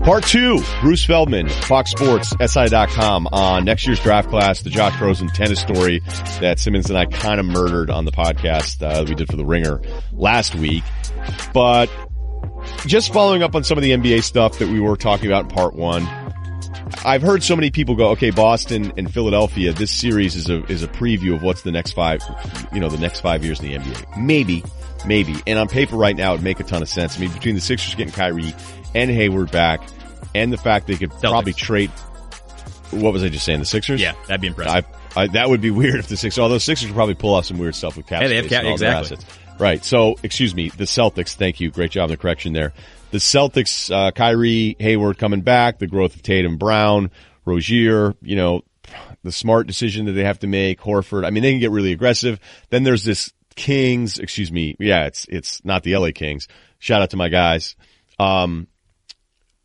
Part 2, Bruce Feldman, Fox Sports, SI.com on next year's draft class, the Josh Rosen tennis story that Simmons and I kind of murdered on the podcast we did for The Ringer last week. But just following up on some of the NBA stuff that we were talking about in part 1, I've heard so many people go, okay, Boston and Philadelphia, this series is a preview of what's the next 5 years in the NBA. Maybe. And on paper right now, it'd make a ton of sense. I mean, between the Sixers getting Kyrie and Hayward back, and the fact they could probably trade. What was I just saying? The Sixers? Yeah, that'd be impressive. That would be weird if the Sixers. Although Sixers would probably pull off some weird stuff with cap space. Hey, they have exactly. Right. So, excuse me, the Celtics. Thank you. Great job on the correction there. The Celtics, Kyrie, Hayward coming back. The growth of Tatum, Brown, Rozier. You know, the smart decision that they have to make. Horford. I mean, they can get really aggressive. Then there's this Kings. Excuse me. Yeah, it's not the LA Kings. Shout out to my guys.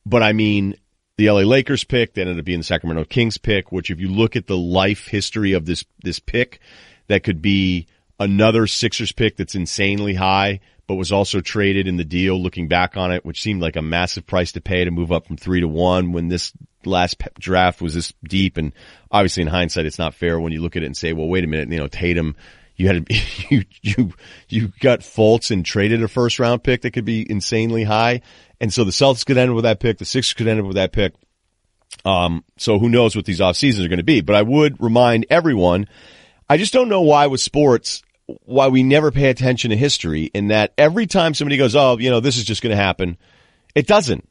But I mean, the LA Lakers pick, that ended up being the Sacramento Kings pick, which if you look at the life history of this pick, that could be another Sixers pick that's insanely high, but was also traded in the deal looking back on it, which seemed like a massive price to pay to move up from 3 to 1 when this last draft was this deep. And obviously in hindsight, it's not fair when you look at it and say, well, wait a minute, you know, Tatum, you got Fultz and traded a first round pick that could be insanely high. And so the Celtics could end up with that pick. The Sixers could end up with that pick. So who knows what these off seasons are going to be. But I would remind everyone, I just don't know why with sports, why we never pay attention to history, in that every time somebody goes, oh, you know, this is just going to happen. It doesn't.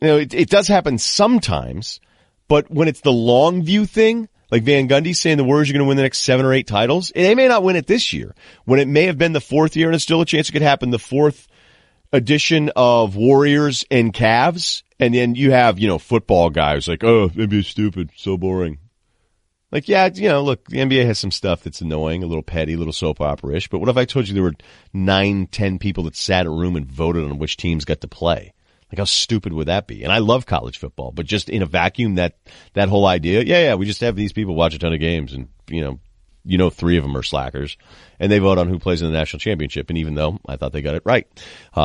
You know, it does happen sometimes, but when it's the long view thing, like Van Gundy saying the Warriors are going to win the next 7 or 8 titles, they may not win it this year. When it may have been the 4th year and it's still a chance it could happen, the 4th edition of Warriors and Cavs, and then you have, you know, football guys like, oh, NBA's stupid, so boring. Like, yeah, you know, look, the NBA has some stuff that's annoying, a little petty, a little soap opera-ish, but what if I told you there were 9, 10 people that sat in a room and voted on which teams got to play? Like, how stupid would that be? And I love college football, but just in a vacuum, that whole idea, yeah, we just have these people watch a ton of games, and, you know, 3 of them are slackers, and they vote on who plays in the national championship. And even though I thought they got it right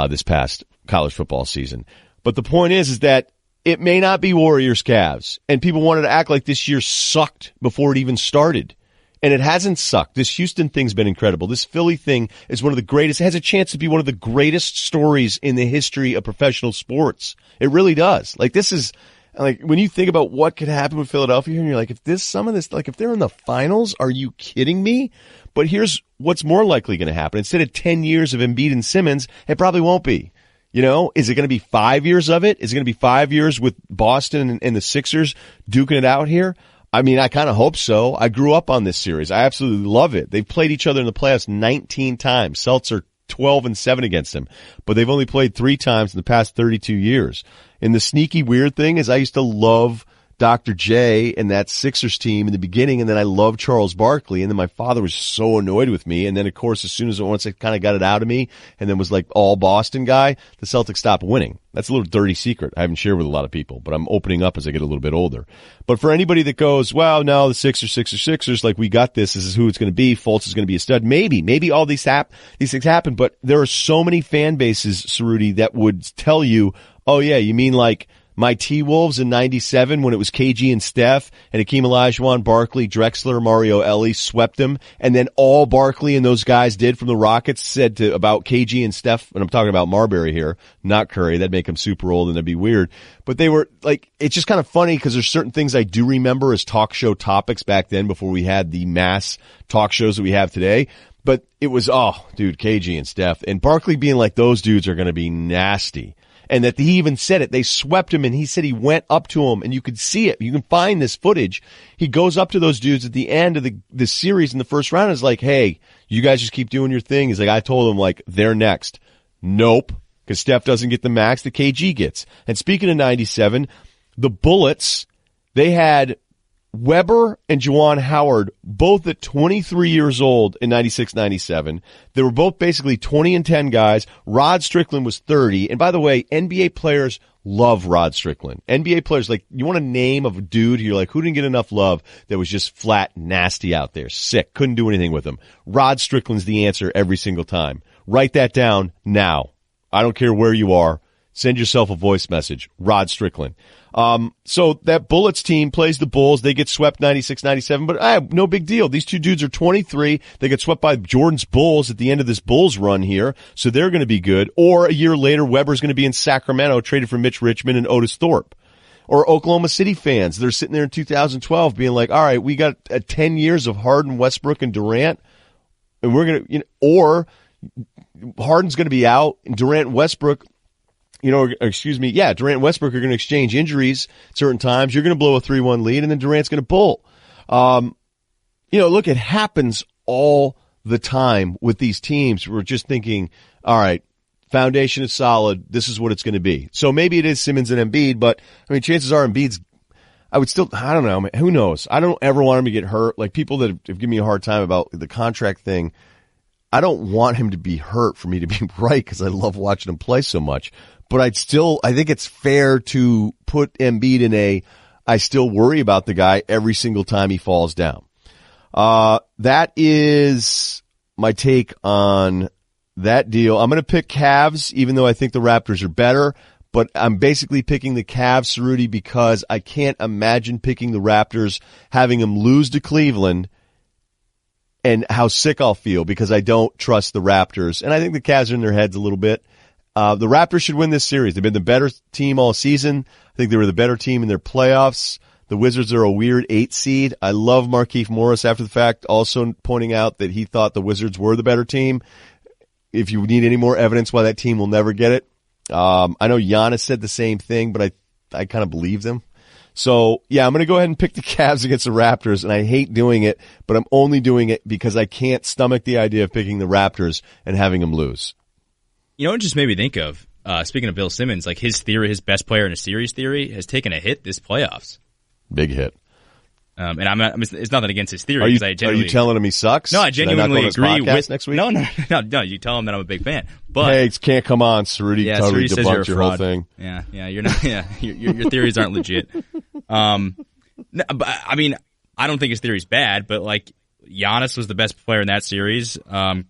this past college football season, but the point is that it may not be Warriors Cavs, and people wanted to act like this year sucked before it even started, and it hasn't sucked. This Houston thing's been incredible. This Philly thing is one of the greatest. It has a chance to be one of the greatest stories in the history of professional sports. It really does. Like, this is. Like, when you think about what could happen with Philadelphia, and you're like, if they're in the finals, are you kidding me? But here's what's more likely going to happen. Instead of 10 years of Embiid and Simmons, it probably won't be. You know, is it going to be 5 years of it? Is it going to be 5 years with Boston and the Sixers duking it out here? I mean, I kind of hope so. I grew up on this series. I absolutely love it. They've played each other in the playoffs 19 times. Celtics are 12-7 against them, but they've only played 3 times in the past 32 years. And the sneaky weird thing is I used to love Dr. J and that Sixers team in the beginning, and then I loved Charles Barkley, and then my father was so annoyed with me, and then of course once it kind of got it out of me, and then was like all Boston guy, the Celtics stopped winning. That's a little dirty secret I haven't shared with a lot of people, but I'm opening up as I get a little bit older. But for anybody that goes, well, no, the Sixers, like, we got this is who it's going to be, Fultz is going to be a stud, maybe all these things happen, but there are so many fan bases, Cerruti, that would tell you, oh yeah, you mean like my T-Wolves in 97 when it was KG and Steph and Hakeem Olajuwon, Barkley, Drexler, Mario Ellie swept them, and then all Barkley and those guys did from the Rockets said about KG and Steph, and I'm talking about Marbury here, not Curry, that'd make him super old and that'd be weird. But they were like, it's just kind of funny because there's certain things I do remember as talk show topics back then before we had the mass talk shows that we have today. But it was, oh, dude, KG and Steph and Barkley being like, those dudes are going to be nasty. And that he even said it. They swept him, and he said he went up to him, and you could see it. You can find this footage. He goes up to those dudes at the end of the series in the first round and is like, hey, you guys just keep doing your thing. He's like, I told them, like, they're next. Nope, because Steph doesn't get the max that KG gets. And speaking of 97, the Bullets, they had Weber and Juwan Howard, both at 23 years old in 96-97. They were both basically 20-10 guys. Rod Strickland was 30. And by the way, NBA players love Rod Strickland. NBA players, like, you want a name of a dude, you're like, who didn't get enough love that was just flat nasty out there? Sick. Couldn't do anything with him. Rod Strickland's the answer every single time. Write that down now. I don't care where you are. Send yourself a voice message. Rod Strickland. So that Bullets team plays the Bulls. They get swept 96-97, but no big deal. These two dudes are 23. They get swept by Jordan's Bulls at the end of this Bulls run here, so they're going to be good. Or a year later, Weber's going to be in Sacramento, traded for Mitch Richmond and Otis Thorpe. Or Oklahoma City fans, they're sitting there in 2012 being like, all right, we got 10 years of Harden, Westbrook, and Durant, and we're going to, or Harden's going to be out, and Durant and Westbrook, Durant and Westbrook are going to exchange injuries at certain times. You're going to blow a 3-1 lead, and then Durant's going to bowl. Look, it happens all the time with these teams. We're just thinking, all right, foundation is solid. This is what it's going to be. So maybe it is Simmons and Embiid, but, chances are Embiid's, I don't know. Who knows? I don't ever want him to get hurt. Like, people that have given me a hard time about the contract thing, I don't want him to be hurt for me to be right because I love watching him play so much. But I think it's fair to put Embiid in I still worry about the guy every single time he falls down. That is my take on that deal. I'm going to pick Cavs, even though I think the Raptors are better. But I'm basically picking the Cavs, Rudy, because I can't imagine picking the Raptors, having them lose to Cleveland, and how sick I'll feel because I don't trust the Raptors. And I think the Cavs are in their heads a little bit. The Raptors should win this series. They've been the better team all season. I think they were the better team in their playoffs. The Wizards are a weird 8 seed. I love Markieff Morris after the fact, also pointing out that he thought the Wizards were the better team. If you need any more evidence why that team will never get it. I know Giannis said the same thing, but I kind of believe them. So, yeah, I'm going to go ahead and pick the Cavs against the Raptors, and I hate doing it, but I'm only doing it because I can't stomach the idea of picking the Raptors and having them lose. You know what it just made me think of? Speaking of Bill Simmons, like his theory, his best player in a series theory, has taken a hit this playoffs. Big hit. And it's nothing against his theory. Are you telling him he sucks? No, I genuinely agree with next week. No. You tell him that I'm a big fan. But hey, can't come on, Cerruti. Yeah, totally Cerruti says you're a your fraud. whole thing. Yeah, you're not. Yeah, your theories aren't legit. No, but I don't think his theory's bad. But like, Giannis was the best player in that series. Wall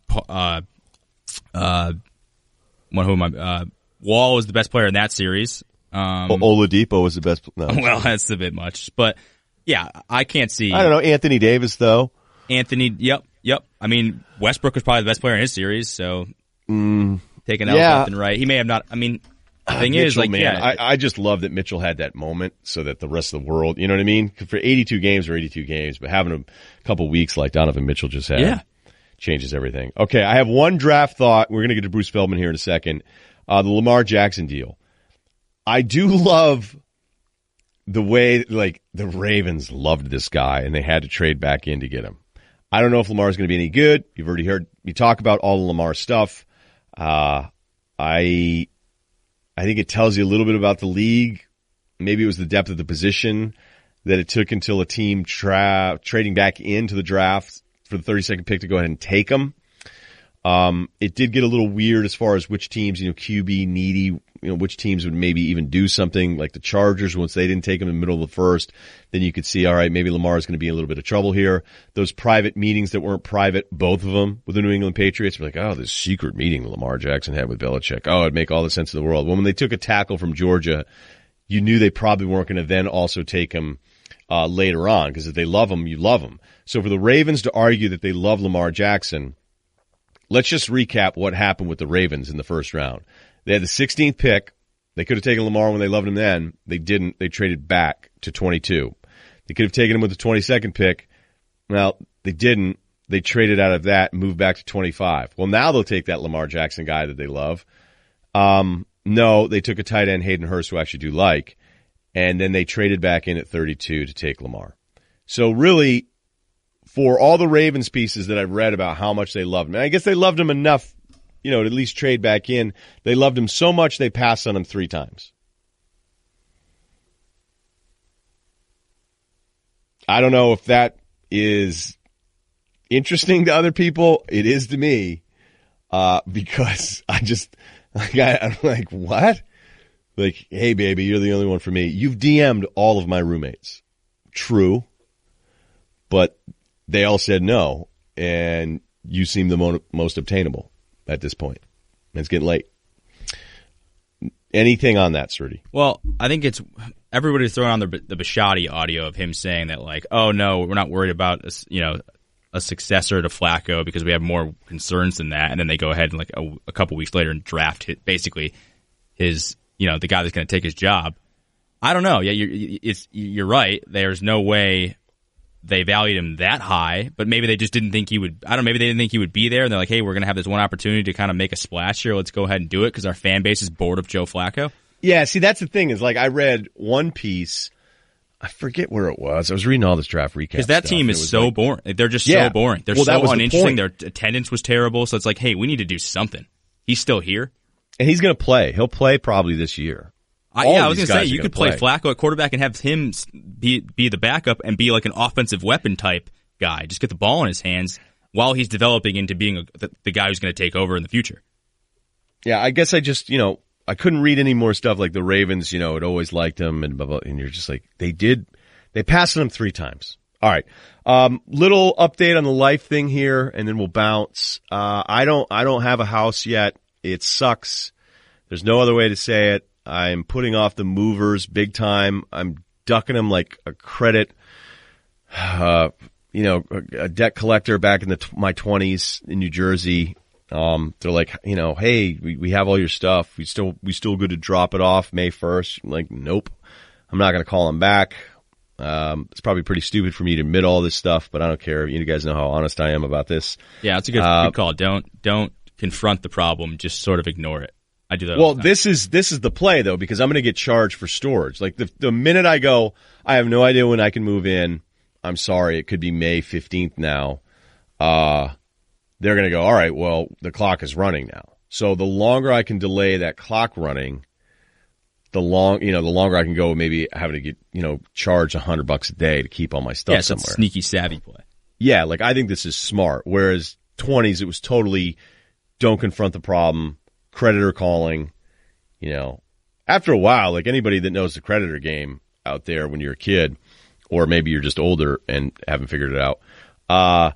was the best player in that series. Oladipo was the best. No. Well, that's a bit much, but yeah, I can't see. I don't know. Anthony Davis, though. Yep. Westbrook was probably the best player in his series, so taking out left and right. He may have not. The thing is, like, man, I just love that Mitchell had that moment so that the rest of the world, you know what I mean? For 82 games, but having a couple weeks like Donovan Mitchell just had changes everything. Okay, I have one draft thought. We're going to get to Bruce Feldman here in a second. The Lamar Jackson deal. I do love the way, like, the Ravens loved this guy and they had to trade back in to get him. I don't know if Lamar's going to be any good. You've already heard me talk about all the Lamar stuff. I think it tells you a little bit about the league. Maybe it was the depth of the position that it took until a team trading back into the draft for the 32nd pick to go ahead and take him. It did get a little weird as far as which teams, QB needy, which teams would maybe even do something like the Chargers once they didn't take him in the middle of the first. Then you could see, all right, maybe Lamar is going to be in a little bit of trouble here. Those private meetings that weren't private, both of them with the New England Patriots, were like, oh, this secret meeting Lamar Jackson had with Belichick. Oh, it'd make all the sense in the world. When they took a tackle from Georgia, you knew they probably weren't going to then also take him later on, because if they love him, you love him. So for the Ravens to argue that they love Lamar Jackson, let's just recap what happened with the Ravens in the first round. They had the 16th pick. They could have taken Lamar when they loved him then. They didn't. They traded back to 22. They could have taken him with the 22nd pick. Well, they didn't. They traded out of that and moved back to 25. Well, now they'll take that Lamar Jackson guy that they love. No, they took a tight end, Hayden Hurst, who I actually do like, and then they traded back in at 32 to take Lamar. So really, for all the Ravens pieces that I've read about how much they loved him, and I guess they loved him enough, to at least trade back in. They loved him so much they passed on him 3 times. I don't know if that is interesting to other people. It is to me, because I'm like, what? Like, hey, baby, you're the only one for me. You've DM'd all of my roommates. True. But they all said no, and you seem the most obtainable at this point. It's getting late. Anything on that, Cerruti? Well, I think it's everybody's throwing on the Bisciotti audio of him saying that, like, oh no, we're not worried about a successor to Flacco because we have more concerns than that. And then they go ahead and like a couple weeks later and draft basically his, the guy that's going to take his job. I don't know. Yeah, you're right. There's no way they valued him that high, but maybe they just didn't think he would. I don't know. Maybe they didn't think he would be there, and they're like, "Hey, we're going to have this one opportunity to kind of make a splash here. Let's go ahead and do it because our fan base is bored of Joe Flacco." Yeah, see, that's the thing is like I read one piece. I forget where it was. I was reading all this draft recap because that team is so boring. They're just so boring. They're so uninteresting. Their attendance was terrible. So it's like, hey, we need to do something. He's still here, and he's going to play. He'll play probably this year. I was going to say, you could play Flacco at quarterback and have him be the backup and be like an offensive weapon type guy. Just get the ball in his hands while he's developing into being the guy who's going to take over in the future. Yeah, I guess I just, I couldn't read any more stuff like the Ravens, had always liked him and blah, blah, and you're just like, they passed on him 3 times. All right. Little update on the life thing here and then we'll bounce. I don't have a house yet. It sucks. There's no other way to say it. I'm putting off the movers big time. I'm ducking them like a credit, a debt collector back in my 20s in New Jersey. They're like, hey, we have all your stuff. We still good to drop it off May 1st. I'm like, nope. I'm not going to call them back. It's probably pretty stupid for me to admit all this stuff, but I don't care. You guys know how honest I am about this. Yeah, it's a good call. Don't confront the problem. Just sort of ignore it. I do that. Well, this is the play though, because I'm going to get charged for storage. Like the minute I go, I have no idea when I can move in. I'm sorry, it could be May 15th now. They're going to go, all right, well, the clock is running now. So the longer I can delay that clock running, the longer I can go maybe having to get, charged $100 a day to keep all my stuff somewhere. It's a sneaky savvy play. Yeah, like I think this is smart. Whereas 20s, it was totally don't confront the problem. Creditor calling, after a while, like anybody that knows the creditor game out there when you're a kid, or maybe you're just older and haven't figured it out. I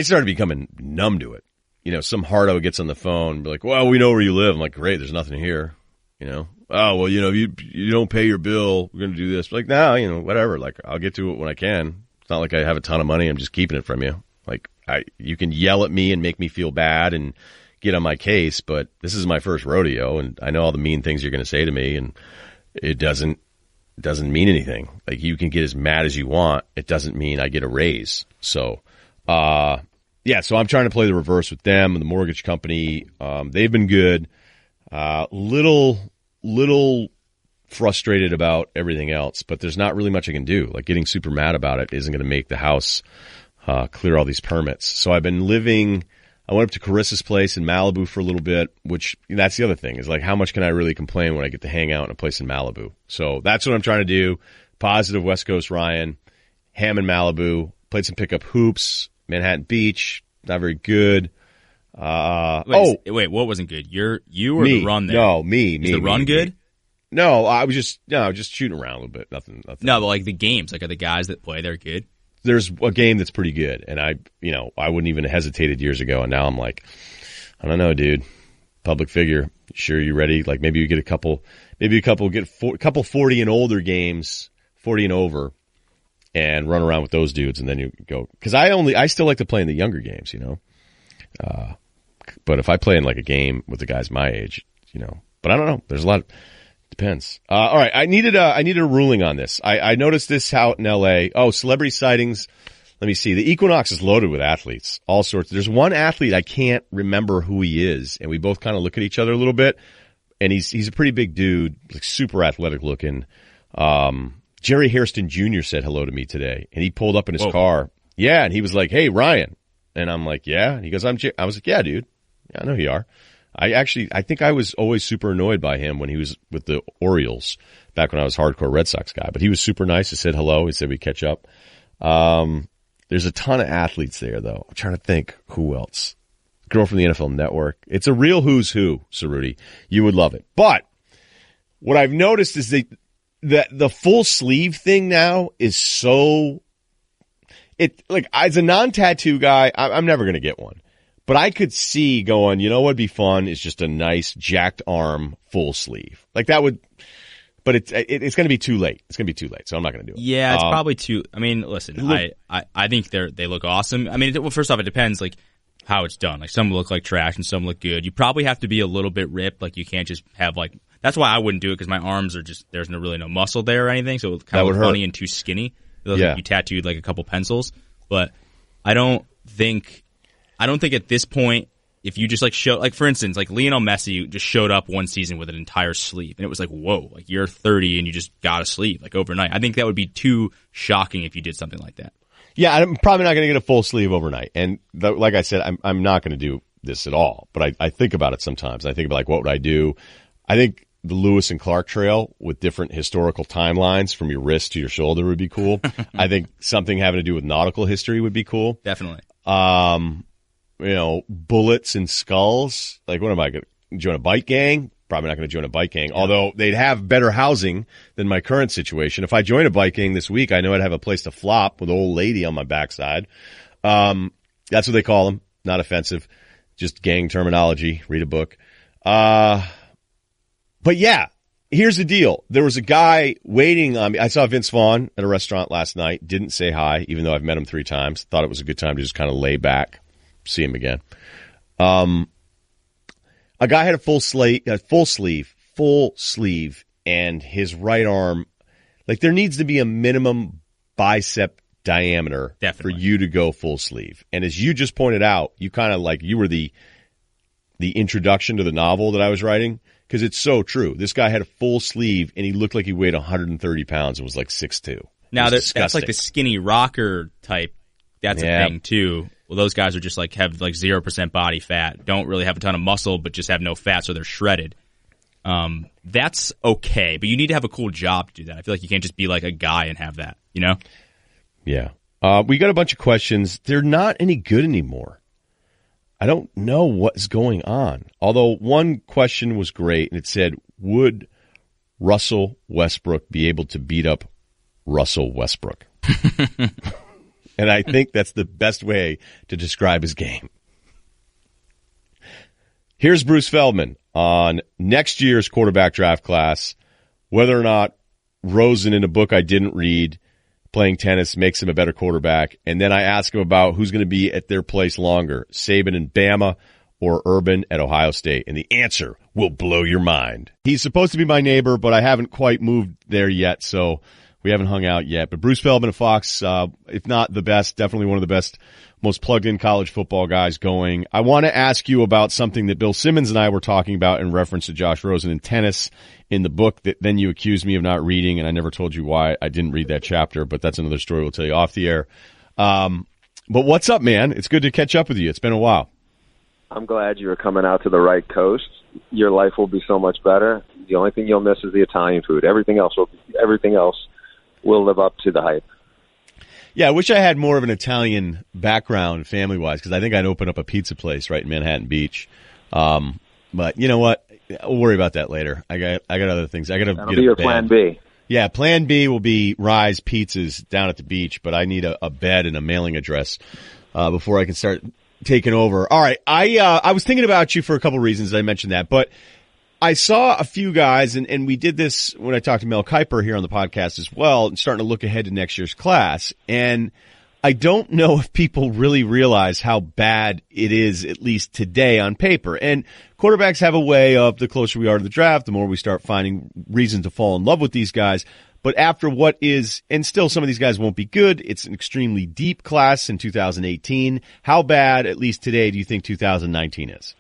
started becoming numb to it. Some hardo gets on the phone and be like, well, we know where you live. I'm like, great, there's nothing here. Oh, well, you don't pay your bill. We're going to do this. Like, no, whatever. Like, I'll get to it when I can. It's not like I have a ton of money. I'm just keeping it from you. Like, you can yell at me and make me feel bad and get on my case, but this is my first rodeo, and I know all the mean things you're going to say to me, and it doesn't mean anything. Like, you can get as mad as you want. It doesn't mean I get a raise. So, so I'm trying to play the reverse with them and the mortgage company. They've been good. Little frustrated about everything else, but there's not really much I can do. Like, getting super mad about it isn't going to make the house clear all these permits. So I've been I went up to Carissa's place in Malibu for a little bit, which that's the other thing is like, how much can I really complain when I get to hang out in a place in Malibu? So that's what I'm trying to do. Positive West Coast Ryan, ham in Malibu, played some pickup hoops, Manhattan Beach, not very good. Wait, what wasn't good? You or me. The run there? No, me. Is the run good? Me. No, I was just shooting around a little bit. Nothing. No, but like the games, like are the guys that play there good? There's a game that's pretty good, and I wouldn't even have hesitated years ago, and now I'm like, I don't know, dude. Public figure, sure you ready? Like maybe you get a couple get a couple 40 and older games, 40 and over, and run around with those dudes, and then you go. Because I still like to play in the younger games, But if I play in like a game with the guys my age, but I don't know. There's a lot. Depends. All right. I needed a ruling on this. I noticed this out in LA. Oh, celebrity sightings. Let me see. The Equinox is loaded with athletes, all sorts. There's one athlete I can't remember who he is, and we both kind of look at each other a little bit. And he's a pretty big dude, like super athletic looking. Jerry Hairston Jr. said hello to me today, and he pulled up in his car. Yeah, and he was like, "Hey, Ryan," and I'm like, "Yeah." And he goes, I was like, "Yeah, dude. Yeah, I know who you are." I think I was always super annoyed by him when he was with the Orioles back when I was hardcore Red Sox guy, but he was super nice. He said hello. He said we'd catch up. There's a ton of athletes there though. I'm trying to think who else. Girl from the NFL Network. It's a real who's who, Cerruti. You would love it. But what I've noticed is that the full sleeve thing now is so, like as a non-tattoo guy, I'm never going to get one. But I could see going, you know what would be fun is just a nice jacked arm full sleeve. Like that would, but it's going to be too late. It's going to be too late, so I'm not going to do it. Yeah, it's probably too. I mean, listen, I think they look awesome. I mean, well, first off, it depends like how it's done. Like some look like trash and some look good. You probably have to be a little bit ripped. Like you can't just have like. That's why I wouldn't do it because my arms are just there's really no muscle there or anything, so it kind of looks funny and too skinny. It looks like you tattooed like a couple pencils. But I don't think at this point, if you just like show, like for instance, like Lionel Messi just showed up one season with an entire sleeve, and it was like, whoa, like you're 30 and you just got a sleeve like overnight. I think that would be too shocking if you did something like that. Yeah, I'm probably not going to get a full sleeve overnight, and like I said, I'm not going to do this at all. But I think about it sometimes. I think about like what would I do? I think the Lewis and Clark trail with different historical timelines from your wrist to your shoulder would be cool. I think something having to do with nautical history would be cool. Definitely. Bullets and skulls. Like, what am I going to join a bike gang? Probably not going to join a bike gang, although they'd have better housing than my current situation. If I join a bike gang this week, I know I'd have a place to flop with an old lady on my backside. That's what they call them. Not offensive. Just gang terminology. Read a book. But yeah, here's the deal. There was a guy waiting on me. I saw Vince Vaughn at a restaurant last night. Didn't say hi, even though I've met him 3 times. Thought it was a good time to just kind of lay back, see him again. A guy had a full sleeve, and his right arm, like there needs to be a minimum bicep diameter for you to go full sleeve. And as you just pointed out, you kind of like you were the introduction to the novel that I was writing. Because it's so true. This guy had a full sleeve, and he looked like he weighed 130 pounds and was like 6'2". Now, that's like the skinny rocker type. That's a thing, too. Well, those guys are just like have like 0% body fat, don't really have a ton of muscle, but just have no fat, so they're shredded. That's okay, but you need to have a cool job to do that. I feel like you can't just be like a guy and have that, you know? Yeah. We got a bunch of questions. They're not any good anymore. I don't know what's going on. Although one question was great, and it said, would Russell Westbrook be able to beat up Russell Westbrook? And I think that's the best way to describe his game. Here's Bruce Feldman on next year's quarterback draft class, whether or not Rosen, in a book I didn't read, playing tennis makes him a better quarterback. And then I ask him about who's going to be at their place longer, Saban in Bama or Urban at Ohio State. And the answer will blow your mind. He's supposed to be my neighbor, but I haven't quite moved there yet, so we haven't hung out yet. But Bruce Feldman of Fox, if not the best, definitely one of the best, most plugged-in college football guys going. I want to ask you about something that Bill Simmons and I were talking about in reference to Josh Rosen in tennis in the book that then you accused me of not reading, and I never told you why I didn't read that chapter, but that's another story we'll tell you off the air. But what's up, man? It's good to catch up with you. It's been a while. I'm glad you were coming out to the right coast. Your life will be so much better. The only thing you'll miss is the Italian food. Everything else will live up to the hype. Yeah, I wish I had more of an Italian background family-wise, because I think I'd open up a pizza place right in Manhattan Beach. But you know what? We'll worry about that later. I got other things. I got to get be your plan B. Yeah, plan B will be Rise Pizzas down at the beach, but I need a bed and a mailing address before I can start taking over. All right, I was thinking about you for a couple reasons. I mentioned that, but I saw a few guys, and we did this when I talked to Mel Kiper here on the podcast as well, and starting to look ahead to next year's class. And I don't know if people really realize how bad it is, at least today on paper. And quarterbacks have a way of, the closer we are to the draft, the more we start finding reason to fall in love with these guys. But after what is, and still some of these guys won't be good, it's an extremely deep class in 2018. How bad, at least today, do you think 2019 is?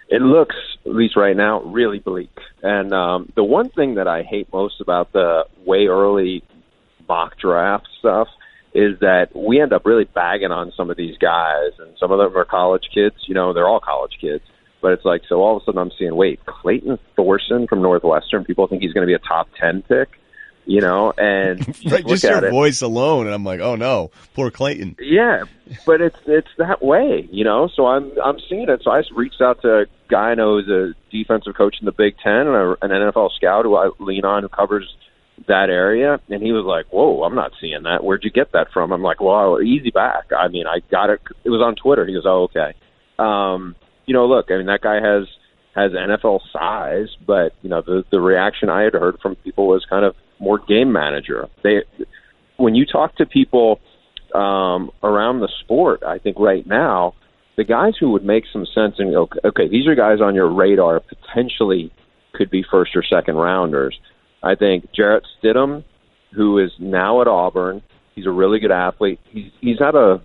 It looks, at least right now, really bleak. And the one thing that I hate most about the way early mock draft stuff is that we end up really bagging on some of these guys, and some of them are college kids. You know, they're all college kids. But it's like, so all of a sudden I'm seeing, wait, Clayton Thorson from Northwestern, people think he's going to be a top 10 pick, you know, and right, just your voice alone, and I'm like, oh no, poor Clayton. Yeah, but it's that way, you know, so I'm seeing it. So I reached out to a guy I know who's a defensive coach in the Big Ten, and an NFL scout who I lean on, who covers that area, and he was like, whoa, I'm not seeing that. Where'd you get that from? I'm like, well, easy back. I mean, I got it. It was on Twitter. He goes, oh, okay. Look, I mean, that guy has NFL size, but the reaction I had heard from people was kind of more game manager. When you talk to people around the sport, I think right now the guys who would make some sense and okay, these are guys on your radar potentially could be first or second rounders. I think Jarrett Stidham, who is now at Auburn, he's a really good athlete. He's had a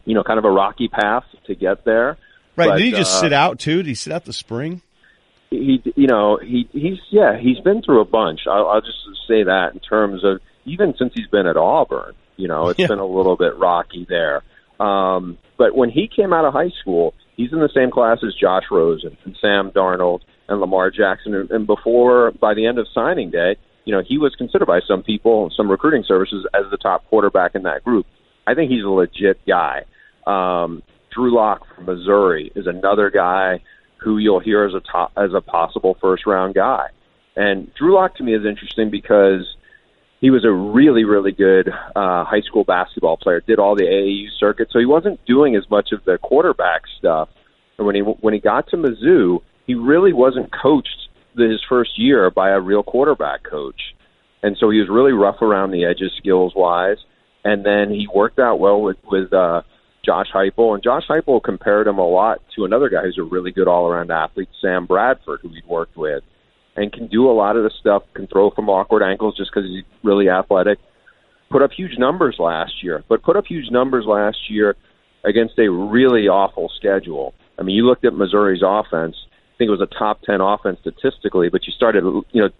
kind of a rocky path to get there. Right? But, did he just sit out too? Did he sit out the spring? He's been through a bunch. I'll just say that in terms of even since he's been at Auburn, it's been a little bit rocky there. But when he came out of high school, he's in the same class as Josh Rosen and Sam Darnold and Lamar Jackson. And by the end of signing day, he was considered by some people, some recruiting services, as the top quarterback in that group. I think he's a legit guy. Drew Lock from Missouri is another guy who you'll hear as a possible first-round guy. And Drew Lock to me is interesting because he was a really, really good high school basketball player, did all the AAU circuit, so he wasn't doing as much of the quarterback stuff. And when he got to Mizzou, he really wasn't coached his first year by a real quarterback coach. And so he was really rough around the edges skills-wise. And then he worked out well with Josh Heupel, and Josh Heupel compared him a lot to another guy who's a really good all-around athlete, Sam Bradford, who he'd worked with, and can do a lot of the stuff, can throw from awkward angles just because he's really athletic. Put up huge numbers last year against a really awful schedule. I mean, you looked at Missouri's offense, I think it was a top 10 offense statistically, but you started,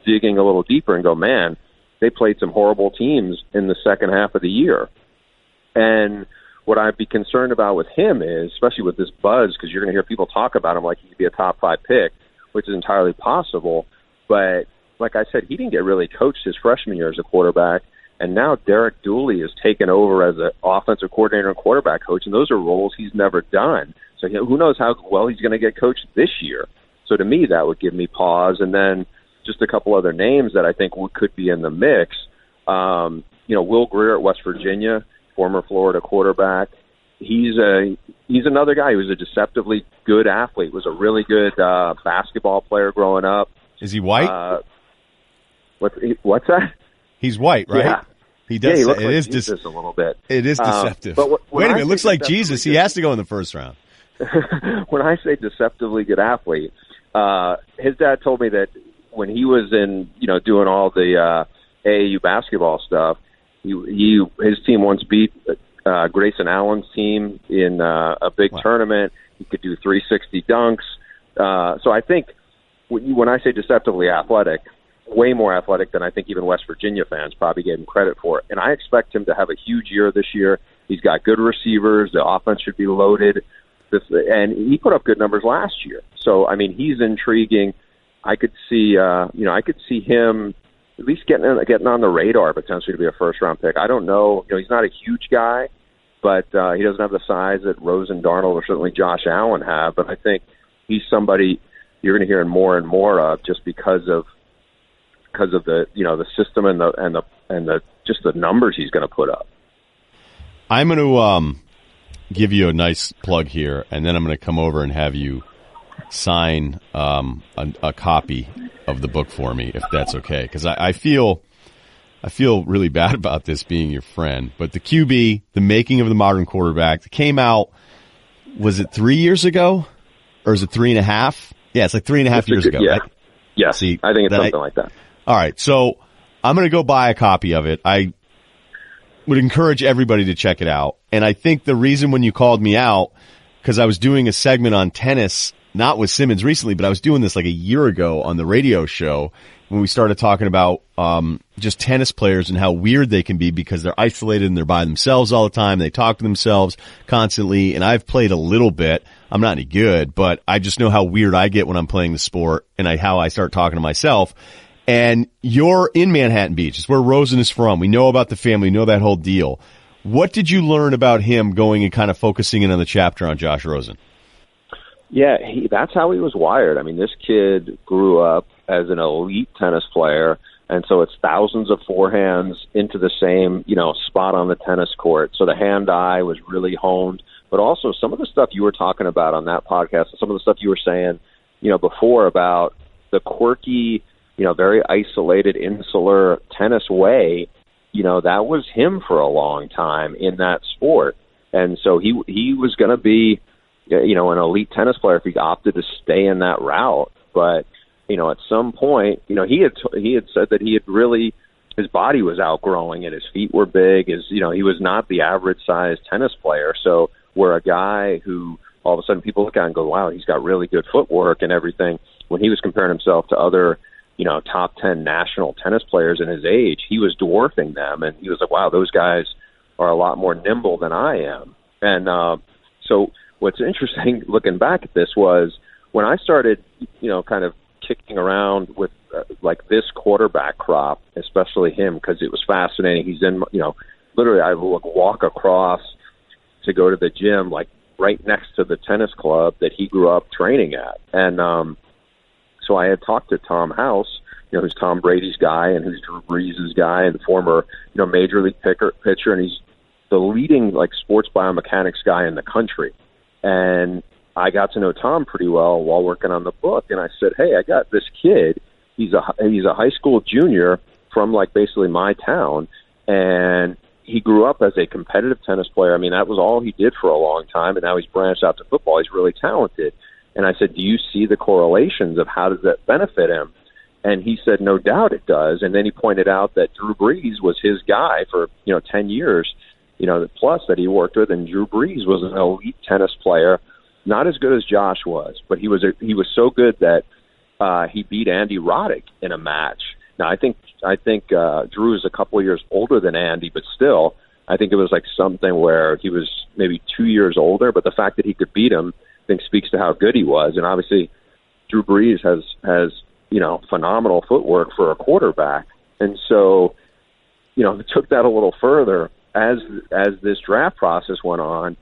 digging a little deeper and go, man, they played some horrible teams in the second half of the year. And what I'd be concerned about with him is, especially with this buzz, because you're going to hear people talk about him like he could be a top 5 pick, which is entirely possible. But like I said, he didn't get really coached his freshman year as a quarterback. And now Derek Dooley has taken over as an offensive coordinator and quarterback coach, and those are roles he's never done. So who knows how well he's going to get coached this year. So to me, that would give me pause. And then just a couple other names that I think could be in the mix. Will Grier at West Virginia, former Florida quarterback. He's another guy who's a deceptively good athlete, was a really good basketball player growing up. Is he white? What's that? He's white, right? Yeah. He does. Yeah, he looks it like is Jesus a little bit. It is deceptive. But wait a minute, it looks like Jesus. He has to go in the first round. When I say deceptively good athlete, his dad told me that when he was in, doing all the AAU basketball stuff, his team once beat Grayson Allen's team in a big tournament. He could do 360 dunks. So I think when I say deceptively athletic, way more athletic than I think even West Virginia fans probably gave him credit for. And I expect him to have a huge year this year. He's got good receivers. The offense should be loaded. And he put up good numbers last year. So, I mean, he's intriguing. I could see him at least getting on the radar potentially to be a first-round pick. I don't know. He's not a huge guy, but he doesn't have the size that Rose and Darnold or certainly Josh Allen have. But I think he's somebody you're going to hear more and more of just because of the the system and the just the numbers he's going to put up. I'm going to give you a nice plug here, and then I'm going to come over and have you sign a copy of the book for me, if that's okay. Because I feel really bad about this being your friend. But the QB, The Making of the Modern Quarterback, that came out, was it 3 years ago? Or is it 3.5? Yeah, it's like 3.5 years ago. Yeah. Right? Yeah, See, I think it's something like that. All right, so I'm going to go buy a copy of it. I would encourage everybody to check it out. And I think the reason when you called me out, because I was doing a segment on tennis, not with Simmons recently, but I was doing this like a year ago on the radio show when we started talking about just tennis players and how weird they can be because they're isolated and they're by themselves all the time. They talk to themselves constantly. And I've played a little bit. I'm not any good, but I just know how weird I get when I'm playing the sport and how I start talking to myself. And you're in Manhattan Beach. It's where Rosen is from. We know about the family. We know that whole deal. What did you learn about him going and kind of focusing in on the chapter on Josh Rosen? Yeah, that's how he was wired. I mean, this kid grew up as an elite tennis player, and so it's thousands of forehands into the same, spot on the tennis court. So the hand-eye was really honed but also some of the stuff you were talking about on that podcast, and some of the stuff you were saying, before about the quirky, very isolated, insular tennis way. That was him for a long time in that sport. And so he was going to be, an elite tennis player if he opted to stay in that route. But, at some point, he had said that he had really, his body was outgrowing it. His feet were big. He was not the average sized tennis player. So we're a guy who all of a sudden people look at and go, wow, he's got really good footwork and everything. When he was comparing himself to other, top 10 national tennis players in his age, he was dwarfing them. And he was like, wow, those guys are a lot more nimble than I am. And so what's interesting looking back at this was when I started, kind of kicking around with like this quarterback crop, especially him, because it was fascinating. He's in, literally I would walk across to go to the gym, like right next to the tennis club that he grew up training at. And so I had talked to Tom House, who's Tom Brady's guy and who's Drew Brees' guy and former, major league pitcher, and he's the leading like sports biomechanics guy in the country. And I got to know Tom pretty well while working on the book. And I said, hey, I got this kid. He's a high school junior from like basically my town. And he grew up as a competitive tennis player. I mean, that was all he did for a long time. And now he's branched out to football. He's really talented. And I said, do you see the correlations of how does that benefit him? And he said, no doubt it does. And then he pointed out that Drew Brees was his guy for, 10 years, plus that he worked with. And Drew Brees was an elite tennis player, not as good as Josh was, but he was so good that he beat Andy Roddick in a match. Now, I think Drew is a couple of years older than Andy, but still, I think it was like something where he was maybe 2 years older, but the fact that he could beat him, I think speaks to how good he was. And obviously, Drew Brees has phenomenal footwork for a quarterback. And so, it took that a little further. As this draft process went on,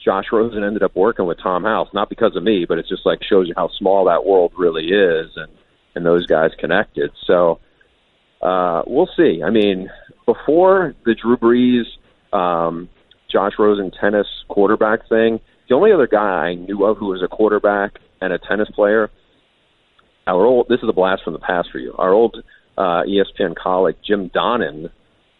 Josh Rosen ended up working with Tom House, not because of me, but it just like shows you how small that world really is, and those guys connected. So we'll see. I mean, before the Drew Brees, Josh Rosen tennis quarterback thing, the only other guy I knew of who was a quarterback and a tennis player, this is a blast from the past for you, our old ESPN colleague, Jim Donnan,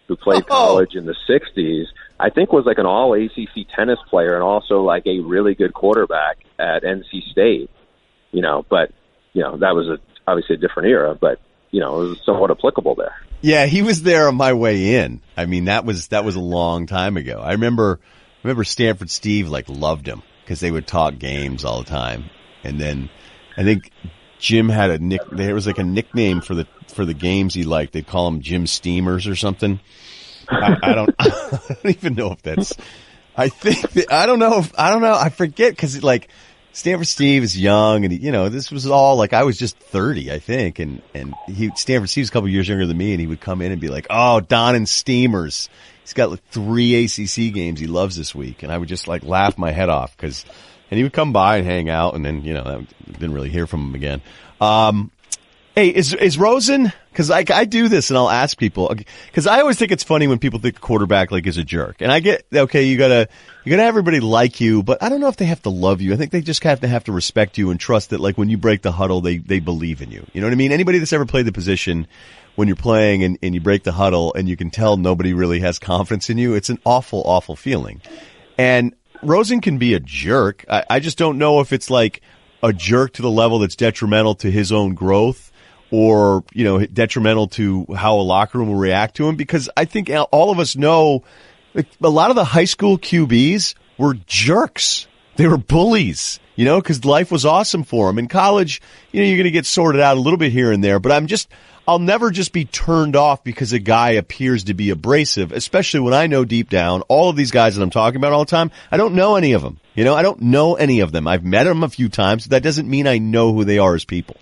who played college in the 60s, I think was like an all-ACC tennis player and also like a really good quarterback at NC State. But, that was obviously a different era, but, it was somewhat applicable there. Yeah, he was there on my way in. I mean, that was a long time ago. I remember Stanford Steve like loved him because they would talk games all the time. And then I think Jim had there was like a nickname for the games he liked. They'd call him Jim Steamers or something. I don't even know if that's, I don't know. I forget because like Stanford Steve is young and this was all like, I was just 30, I think. And Stanford Steve's a couple years younger than me and he would come in and be like, oh, Don and Steamers. He's got like 3 ACC games he loves this week. And I would just like laugh my head off and he would come by and hang out and then, I didn't really hear from him again. Hey, is Rosen, cause I do this and I'll ask people, cause I always think it's funny when people think a quarterback like is a jerk. And I get, okay, you gotta have everybody like you, but I don't know if they have to love you. I think they just have to respect you and trust that like when you break the huddle, they believe in you. You know what I mean? Anybody that's ever played the position when you're playing and you break the huddle and you can tell nobody really has confidence in you, it's an awful, awful feeling. And Rosen can be a jerk. I just don't know if it's like a jerk to the level that's detrimental to his own growth or, detrimental to how a locker room will react to him. Because I think all of us know like, a lot of the high school QBs were jerks. They were bullies, because life was awesome for them. In college, you're going to get sorted out a little bit here and there, but I'll never just be turned off because a guy appears to be abrasive, especially when I know deep down all of these guys that I'm talking about all the time, I don't know any of them. I don't know any of them. I've met them a few times, but that doesn't mean I know who they are as people.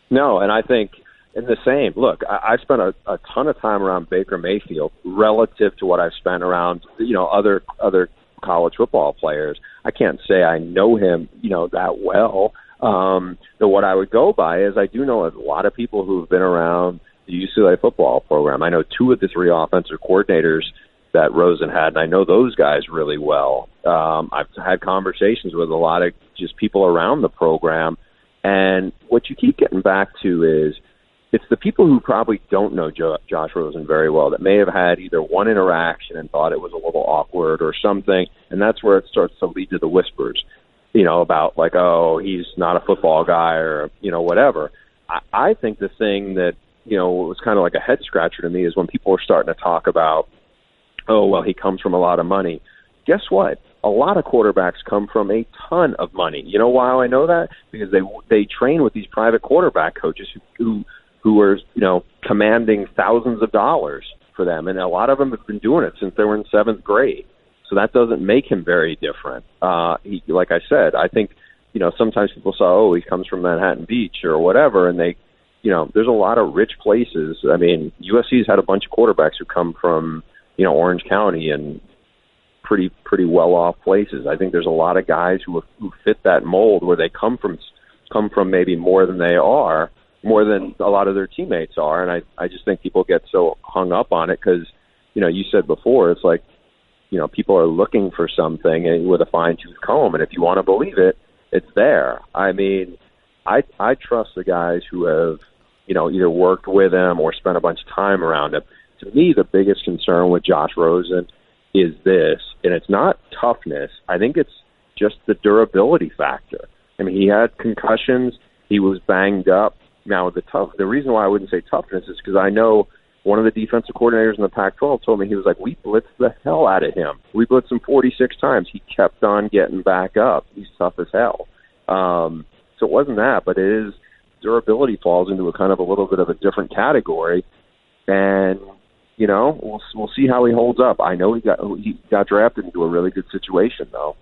No, and I think in the same. Look, I spent a ton of time around Baker Mayfield relative to what I've spent around, other college football players. I can't say I know him, that well. What I would go by is I do know a lot of people who've been around the UCLA football program. I know 2 of the 3 offensive coordinators that Rosen had, and I know those guys really well. I've had conversations with a lot of just people around the program, and what you keep getting back to is it's the people who probably don't know Josh Rosen very well that may have had either one interaction and thought it was a little awkward or something, and that's where it starts to lead to the whispers, about like, oh, he's not a football guy or, whatever. I think the thing that, was kind of like a head scratcher to me is when people were starting to talk about, oh, well, he comes from a lot of money. Guess what? A lot of quarterbacks come from a ton of money. You know why I know that? Because they train with these private quarterback coaches who are, commanding thousands of dollars for them. And a lot of them have been doing it since they were in 7th grade. So that doesn't make him very different. Like I said, I think, sometimes people say, oh, he comes from Manhattan Beach or whatever, and there's a lot of rich places. I mean, USC's had a bunch of quarterbacks who come from, Orange County and pretty well-off places. I think there's a lot of guys who fit that mold where they come from maybe more than they are, more than a lot of their teammates are. And I just think people get so hung up on it because, you said before, it's like, people are looking for something with a fine-tooth comb, and if you want to believe it, it's there. I mean, I trust the guys who have, either worked with him or spent a bunch of time around him. To me, the biggest concern with Josh Rosen is this, and it's not toughness. I think it's just the durability factor. I mean, he had concussions. He was banged up. Now, the reason why I wouldn't say toughness is because I know one of the defensive coordinators in the Pac-12 told me, he was like, we blitzed the hell out of him. We blitzed him 46 times. He kept on getting back up. He's tough as hell. So it wasn't that, but it is durability falls into a kind of a little bit of a different category. And, we'll see how he holds up. I know he got drafted into a really good situation, though.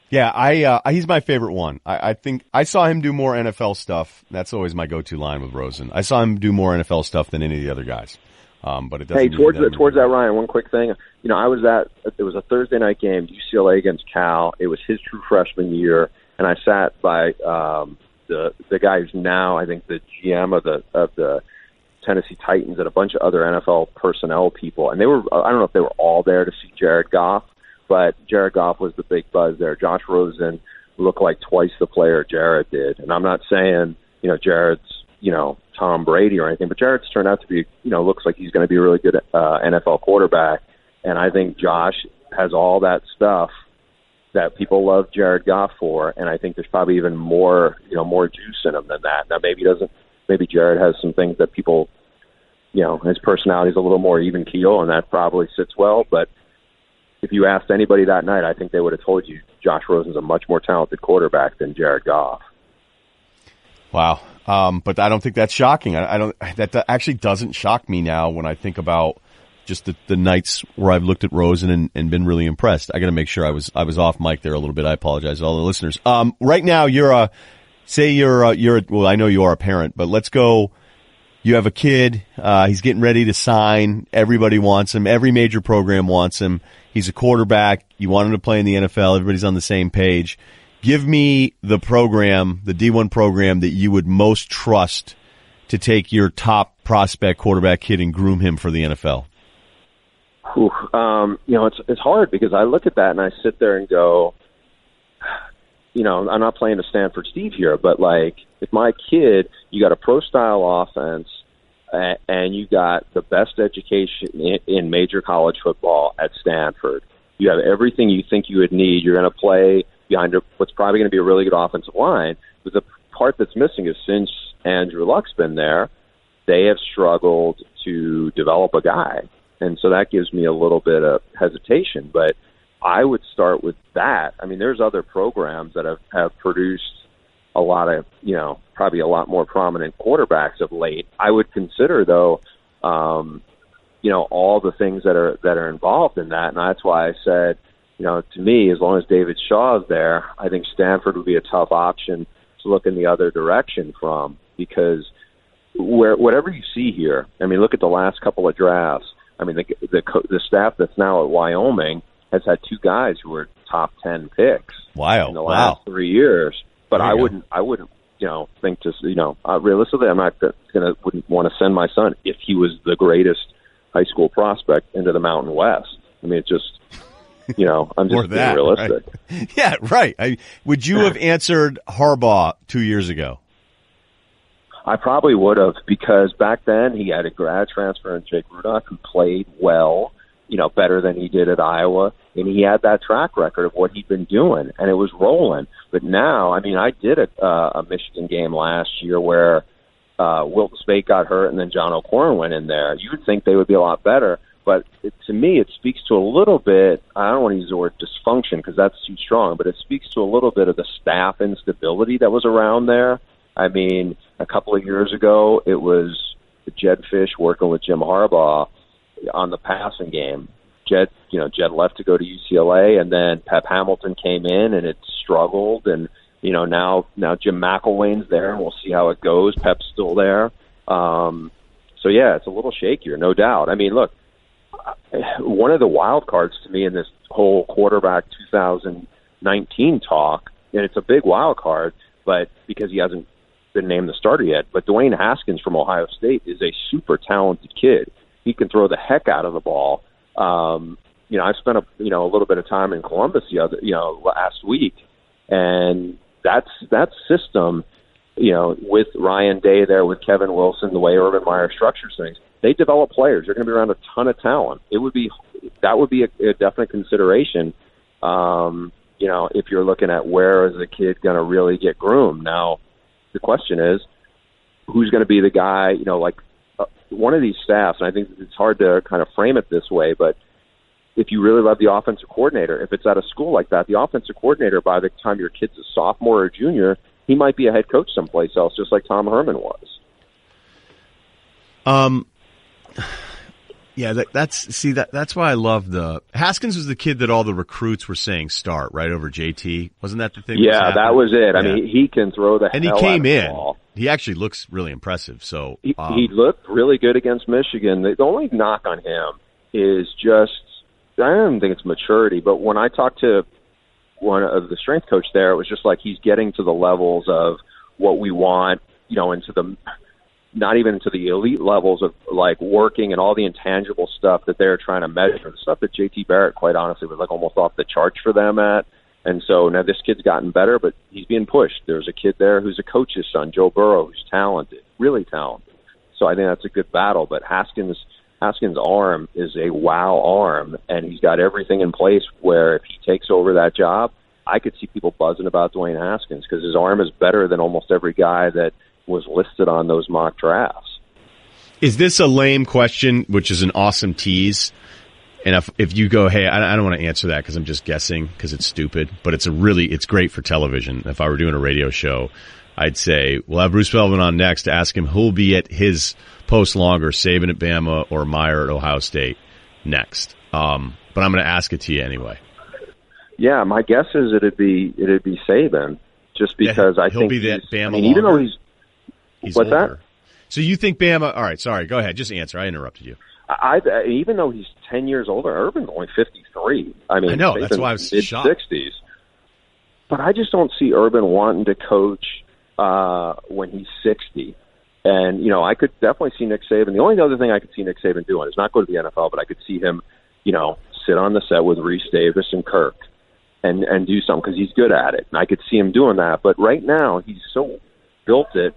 Yeah, he's my favorite one. I think I saw him do more NFL stuff. That's always my go-to line with Rosen. I saw him do more NFL stuff than any of the other guys. But it doesn't. Hey, towards that, Ryan, one quick thing. It was a Thursday night game, UCLA against Cal. It was his true freshman year, and I sat by the guy who's now, I think, the GM of the Tennessee Titans and a bunch of other NFL personnel people. And I don't know if they were all there to see Jared Goff, but Jared Goff was the big buzz there. Josh Rosen looked like twice the player Jared did. And I'm not saying, Jared's, Tom Brady or anything, but Jared's turned out to be, looks like he's going to be a really good NFL quarterback. And I think Josh has all that stuff that people love Jared Goff for. And I think there's probably even more, more juice in him than that. Now, maybe Jared has some things that people, his personality is a little more even keel, and that probably sits well. But if you asked anybody that night, I think they would have told you Josh Rosen's a much more talented quarterback than Jared Goff. Wow. But I don't think that's shocking. That actually doesn't shock me now when I think about just the nights where I've looked at Rosen and been really impressed. I got to make sure I was off mic there a little bit. I apologize to all the listeners. Right now you're well, I know you are a parent, but let's go. You have a kid. He's getting ready to sign. Everybody wants him. Every major program wants him. He's a quarterback. You want him to play in the NFL. Everybody's on the same page. Give me the program, the D1 program that you would most trust to take your top prospect quarterback kid and groom him for the NFL. It's hard because I look at that and I sit there and go, I'm not playing to Stanford Steve here, but like if my kid, you got a pro-style offense and you got the best education in major college football at Stanford, you have everything you think you would need. You're going to play behind what's probably going to be a really good offensive line. But the part that's missing is since Andrew Luck's been there, they have struggled to develop a guy. And so that gives me a little bit of hesitation. But I would start with that. I mean, there's other programs that have produced a lot of, probably a lot more prominent quarterbacks of late. I would consider, though, all the things that are involved in that. And that's why I said, to me, as long as David Shaw is there, I think Stanford would be a tough option to look in the other direction from, because whatever you see here, I mean, look at the last couple of drafts. I mean, the staff that's now at Wyoming has had two guys who were top 10 picks in the last 3 years. But I wouldn't, think realistically, wouldn't want to send my son if he was the greatest high school prospect into the Mountain West. I mean, it's just, I'm just being realistic. Right? Yeah, right. Would you have answered Harbaugh 2 years ago? I probably would have, because back then he had a grad transfer in Jake Rudock who played well, better than he did at Iowa, and he had that track record of what he'd been doing, and it was rolling. But now, I mean, I did a Michigan game last year where Wilton Speight got hurt and then John O'Korn went in there. You would think they would be a lot better, but to me it speaks to a little bit, I don't want to use the word dysfunction because that's too strong, but it speaks to a little bit of the staff instability that was around there. I mean, a couple of years ago, it was Jed Fish working with Jim Harbaugh on the passing game. Jed left to go to UCLA, and then Pep Hamilton came in, and it struggled. And now Jim McElwain's there, and we'll see how it goes. Pep's still there, so yeah, it's a little shakier, no doubt. I mean, look, one of the wild cards to me in this whole quarterback 2019 talk, and it's a big wild card, but because he hasn't been named the starter yet, but Dwayne Haskins from Ohio State is a super talented kid. He can throw the heck out of the ball. I've spent a little bit of time in Columbus last week, and that system, with Ryan Day there, with Kevin Wilson, the way Urban Meyer structures things, they develop players. They're going to be around a ton of talent. That would be a definite consideration. If you're looking at where is the kid going to really get groomed. Now, the question is, who's going to be the guy, one of these staffs, and I think it's hard to kind of frame it this way, but if you really love the offensive coordinator, if it's at a school like that, the offensive coordinator, by the time your kid's a sophomore or junior, he might be a head coach someplace else, just like Tom Herman was. Yeah, that's why I love Haskins was the kid that all the recruits were saying start right over JT. Wasn't that the thing? Yeah, that was it. Yeah. I mean, he can throw the and hell he came out of the in. ball. He actually looks really impressive. So he looked really good against Michigan. The only knock on him is just, I don't think it's maturity, but when I talked to one of the strength coach there, it was just like he's getting to the levels of what we want, into the, not even to the elite levels of like working and all the intangible stuff that they're trying to measure. The stuff that JT Barrett, quite honestly, was like almost off the charts for them at. And so now this kid's gotten better, but he's being pushed. There's a kid there who's a coach's son, Joe Burrow, who's talented, really talented. So I think that's a good battle. But Haskins' arm is a wow arm, and he's got everything in place where if he takes over that job, I could see people buzzing about Dwayne Haskins because his arm is better than almost every guy that was listed on those mock drafts. Is this a lame question, which is an awesome tease? And if you go, hey, I don't want to answer that because I'm just guessing because it's stupid, but it's great for television. If I were doing a radio show, I'd say we'll have Bruce Feldman on next to ask him who'll be at his post longer, Saban at Bama or Meyer at Ohio State next. But I'm going to ask it to you anyway. Yeah, my guess is it'd be Saban, just because I think he'll be that Bama. I mean, even though he's what's older. that? So you think Bama? All right, sorry. Go ahead. Just answer. I interrupted you. Even though he's 10 years older, Urban's only 53. I mean, I know. That's why I was shocked. Mid-60s. But I just don't see Urban wanting to coach when he's 60. And, I could definitely see Nick Saban. The only other thing I could see Nick Saban doing is not go to the NFL, but I could see him, sit on the set with Reese Davis and Kirk and do something because he's good at it. And I could see him doing that. But right now, he's so built it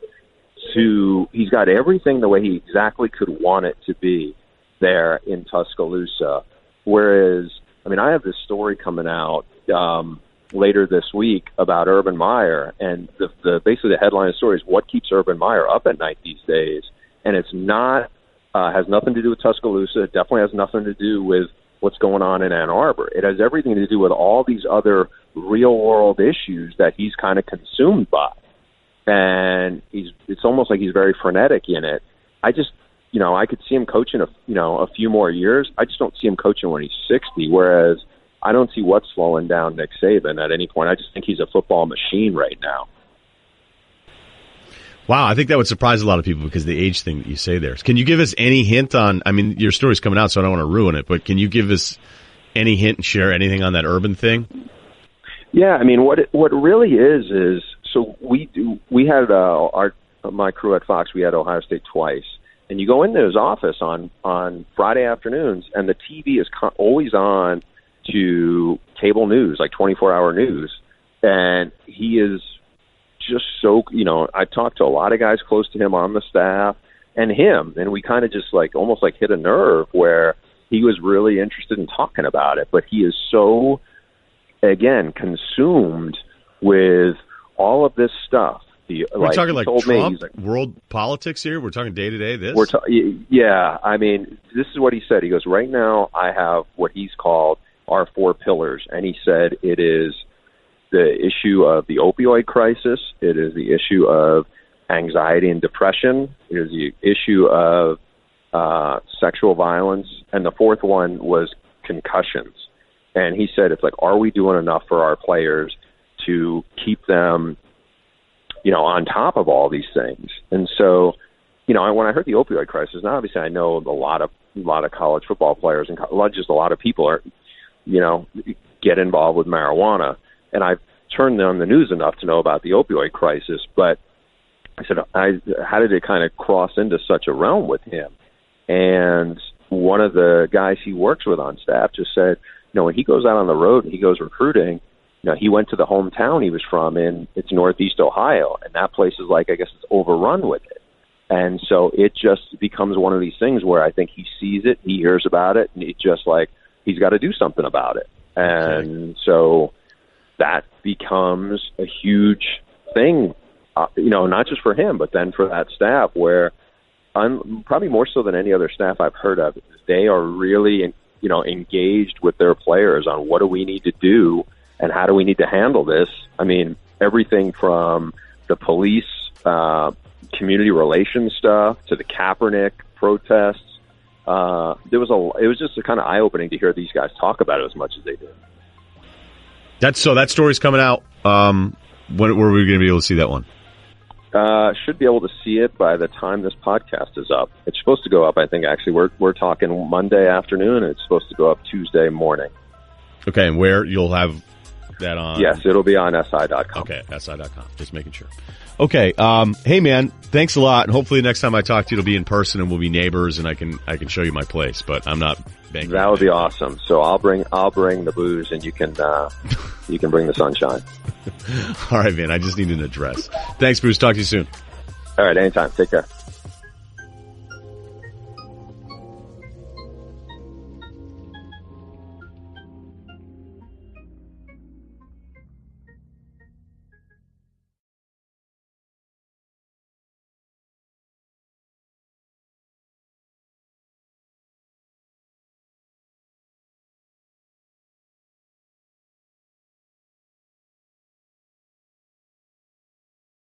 he's got everything the way he exactly could want it to be there in Tuscaloosa. Whereas, I mean, I have this story coming out later this week about Urban Meyer, and basically the headline of the story is what keeps Urban Meyer up at night these days. And it's not has nothing to do with Tuscaloosa. It definitely has nothing to do with what's going on in Ann Arbor. It has everything to do with all these other real-world issues that he's kind of consumed by. And it's almost like he's very frenetic in it. I just, I could see him coaching a few more years. I just don't see him coaching when he's 60, whereas I don't see what's slowing down Nick Saban at any point. I just think he's a football machine right now. Wow, I think that would surprise a lot of people because the age thing that you say there. Can you give us any hint on, I mean, your story's coming out, so I don't want to ruin it, but can you give us any hint and share anything on that Urban thing? Yeah, I mean, what it really is so we had my crew at Fox, we had Ohio State twice, And you go into his office on Friday afternoons, and the TV is always on to cable news, like 24-hour news. And he is just so, I talked to a lot of guys close to him on the staff and him, and we kind of just like almost like hit a nerve where he was really interested in talking about it. But he is so, again, consumed with all of this stuff. We're talking like Trump, world politics here? We're talking day-to-day this? Yeah. I mean, this is what he said. He goes, right now I have what he's called our 4 pillars. And he said it is the issue of the opioid crisis. It is the issue of anxiety and depression. It is the issue of sexual violence. And the 4th one was concussions. And he said, it's like, are we doing enough for our players to keep them on top of all these things? And so, when I heard the opioid crisis, now obviously I know a lot of college football players and just a lot of people are, get involved with marijuana. And I've turned on the news enough to know about the opioid crisis. But I said, how did it kind of cross into such a realm with him? And one of the guys he works with on staff just said, when he goes out on the road and he goes recruiting, he went to the hometown he was from it's Northeast Ohio, and that place is like, I guess it's overrun with it. And so it just becomes one of these things where I think he sees it, he hears about it, and it's just like, he's got to do something about it. And so that becomes a huge thing, not just for him, but then for that staff where probably more so than any other staff I've heard of, they are really, engaged with their players on what do we need to do and how do we need to handle this? I mean, everything from the police, community relations stuff to the Kaepernick protests. It was just kind of eye-opening to hear these guys talk about it as much as they did. That story's coming out. When were we going to be able to see that one? Should be able to see it by the time this podcast is up. It's supposed to go up, I think, actually. We're talking Monday afternoon, and it's supposed to go up Tuesday morning. Okay, and where you'll have that on? Yes, it'll be on SI.com. Okay, SI.com. Just making sure. Okay, hey man, thanks a lot. And hopefully next time I talk to you, it'll be in person and we'll be neighbors and I can show you my place. But I'm not banking. That would be awesome. So I'll bring the booze and you can bring the sunshine. All right, man. I just need an address. Thanks, Bruce. Talk to you soon. All right, anytime. Take care.